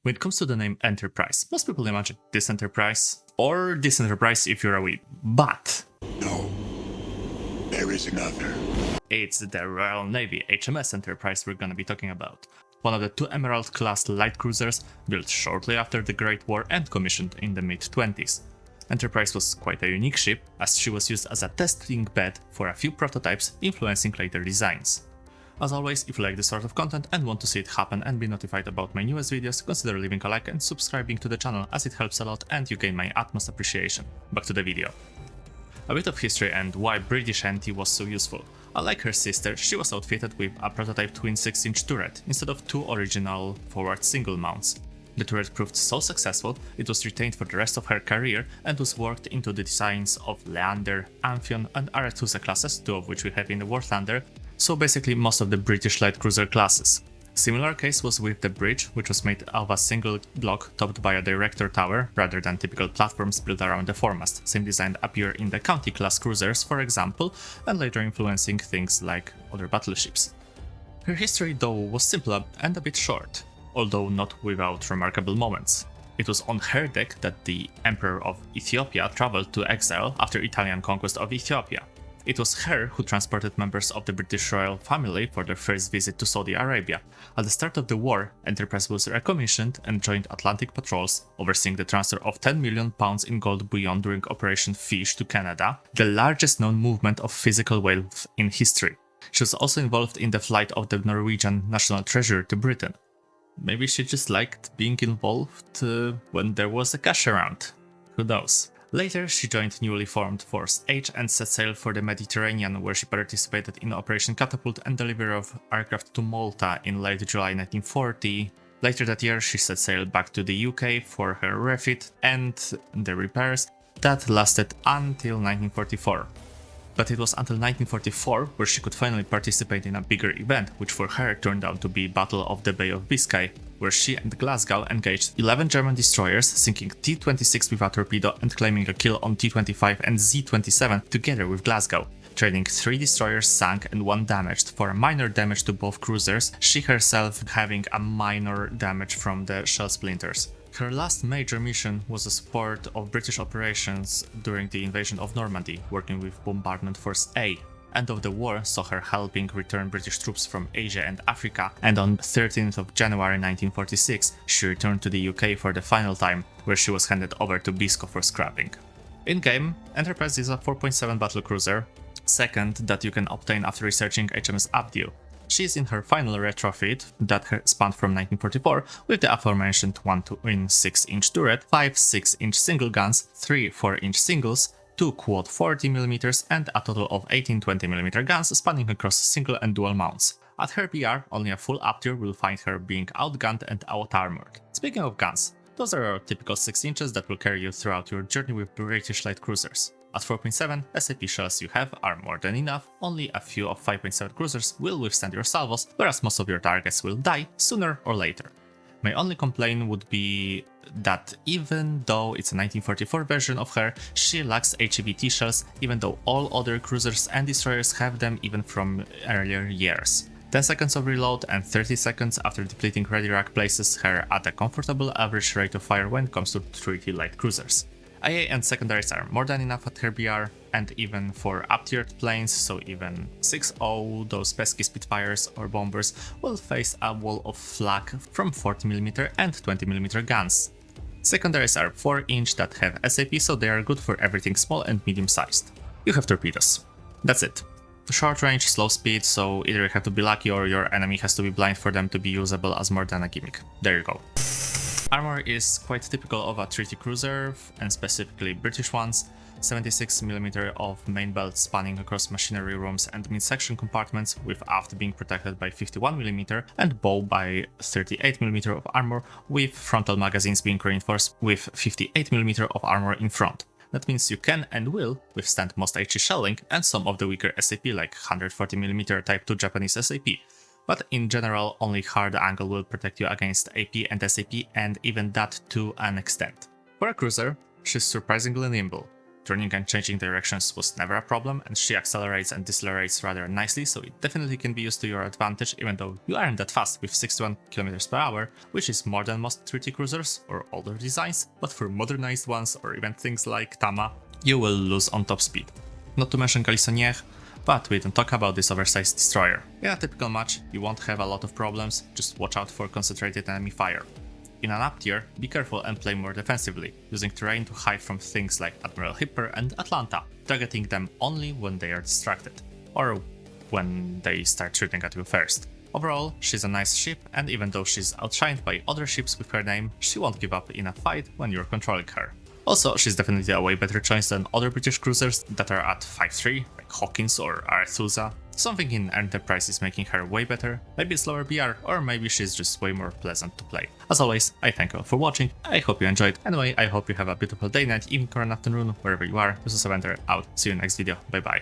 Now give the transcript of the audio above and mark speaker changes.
Speaker 1: When it comes to the name Enterprise, most people imagine this Enterprise, or this Enterprise if you're a weeb. But
Speaker 2: No, there is another.
Speaker 1: it's the Royal Navy HMS Enterprise we're gonna be talking about. One of the two Emerald-class light cruisers built shortly after the Great War and commissioned in the mid-20s. Enterprise was quite a unique ship, as she was used as a testing bed for a few prototypes, influencing later designs. As always, if you like this sort of content and want to see it happen and be notified about my newest videos, consider leaving a like and subscribing to the channel, as it helps a lot and you gain my utmost appreciation. Back to the video. A bit of history and why British NT was so useful. Unlike her sister, she was outfitted with a prototype twin 6-inch turret instead of two original forward single mounts. The turret proved so successful, it was retained for the rest of her career and was worked into the designs of Leander, Amphion and Arethusa classes, two of which we have in the War Thunder, so basically most of the British light cruiser classes. Similar case was with the bridge, which was made of a single block topped by a director tower rather than typical platforms built around the foremast. Same design appear in the county class cruisers, for example, and later influencing things like other battleships. Her history though was simple and a bit short, although not without remarkable moments. It was on her deck that the Emperor of Ethiopia traveled to exile after Italian conquest of Ethiopia. It was her who transported members of the British royal family for their first visit to Saudi Arabia. At the start of the war, Enterprise was recommissioned and joined Atlantic patrols, overseeing the transfer of £10 million in gold bullion during Operation Fish to Canada, the largest known movement of physical wealth in history. She was also involved in the flight of the Norwegian national treasure to Britain. Maybe she just liked being involved when there was a cash around. Who knows? Later, she joined newly formed Force H and set sail for the Mediterranean, where she participated in Operation Catapult and delivery of aircraft to Malta in late July 1940. Later that year, she set sail back to the UK for her refit and the repairs that lasted until 1944. But it was until 1944 where she could finally participate in a bigger event, which for her turned out to be Battle of the Bay of Biscay, where she and Glasgow engaged 11 German destroyers, sinking T-26 with a torpedo and claiming a kill on T-25 and Z-27 together with Glasgow. Trading 3 destroyers sank and 1 damaged, for a minor damage to both cruisers, she herself having a minor damage from the shell splinters. Her last major mission was the support of British operations during the invasion of Normandy, working with Bombardment Force A. End of the war saw her helping return British troops from Asia and Africa, and on 13th of January 1946 she returned to the UK for the final time, where she was handed over to Bisco for scrapping. In-game, Enterprise is a 4.7 battlecruiser, second that you can obtain after researching HMS Abdiel. She is in her final retrofit that spanned from 1944 with the aforementioned 1 twin 6-inch turret, 5 6-inch single guns, 3 4-inch singles, 2 quad 40mm and a total of 18 20mm guns spanning across single and dual mounts. At her BR, only a full up tier will find her being outgunned and out-armored. Speaking of guns, those are your typical 6 inches that will carry you throughout your journey with British light cruisers. At 4.7, SAP shells you have are more than enough, only a few of 5.7 cruisers will withstand your salvos, whereas most of your targets will die sooner or later. My only complaint would be that even though it's a 1944 version of her, she lacks HEVT shells, even though all other cruisers and destroyers have them even from earlier years. 10 seconds of reload and 30 seconds after depleting ready rack places her at a comfortable average rate of fire when it comes to treaty light cruisers. IA and secondaries are more than enough at her BR, and even for up-tiered planes, so even 6.0, those pesky Spitfires or bombers will face a wall of flak from 40mm and 20mm guns. Secondaries are 4-inch that have SAP, so they are good for everything small and medium-sized. You have torpedoes. That's it. Short range, slow speed, so either you have to be lucky or your enemy has to be blind for them to be usable as more than a gimmick. There you go. Armor is quite typical of a treaty cruiser, and specifically British ones. 76mm of main belt spanning across machinery rooms and midsection compartments, with aft being protected by 51mm and bow by 38mm of armor, with frontal magazines being reinforced with 58mm of armor in front. That means you can and will withstand most HE shelling and some of the weaker SAP like 140mm Type 2 Japanese SAP. But in general, only hard angle will protect you against AP and SAP, and even that to an extent. For a cruiser, she's surprisingly nimble. Turning and changing directions was never a problem, and she accelerates and decelerates rather nicely, so it definitely can be used to your advantage, even though you aren't that fast with 61 km per hour, which is more than most 3T cruisers or older designs, but for modernized ones or even things like Tama, you will lose on top speed. Not to mention Galissonier, but we don't talk about this oversized destroyer. In a typical match, you won't have a lot of problems, just watch out for concentrated enemy fire. In an up tier, be careful and play more defensively, using terrain to hide from things like Admiral Hipper and Atlanta, targeting them only when they are distracted, or when they start shooting at you first. Overall, she's a nice ship, and even though she's outshined by other ships with her name, she won't give up in a fight when you're controlling her. Also, she's definitely a way better choice than other British cruisers that are at 5.3, like Hawkins or Arethusa. Something in Enterprise is making her way better, maybe slower BR, or maybe she's just way more pleasant to play. As always, I thank you all for watching, I hope you enjoyed. Anyway, I hope you have a beautiful day, night, evening or an afternoon, wherever you are. This is Avenger, out, see you in the next video, bye bye.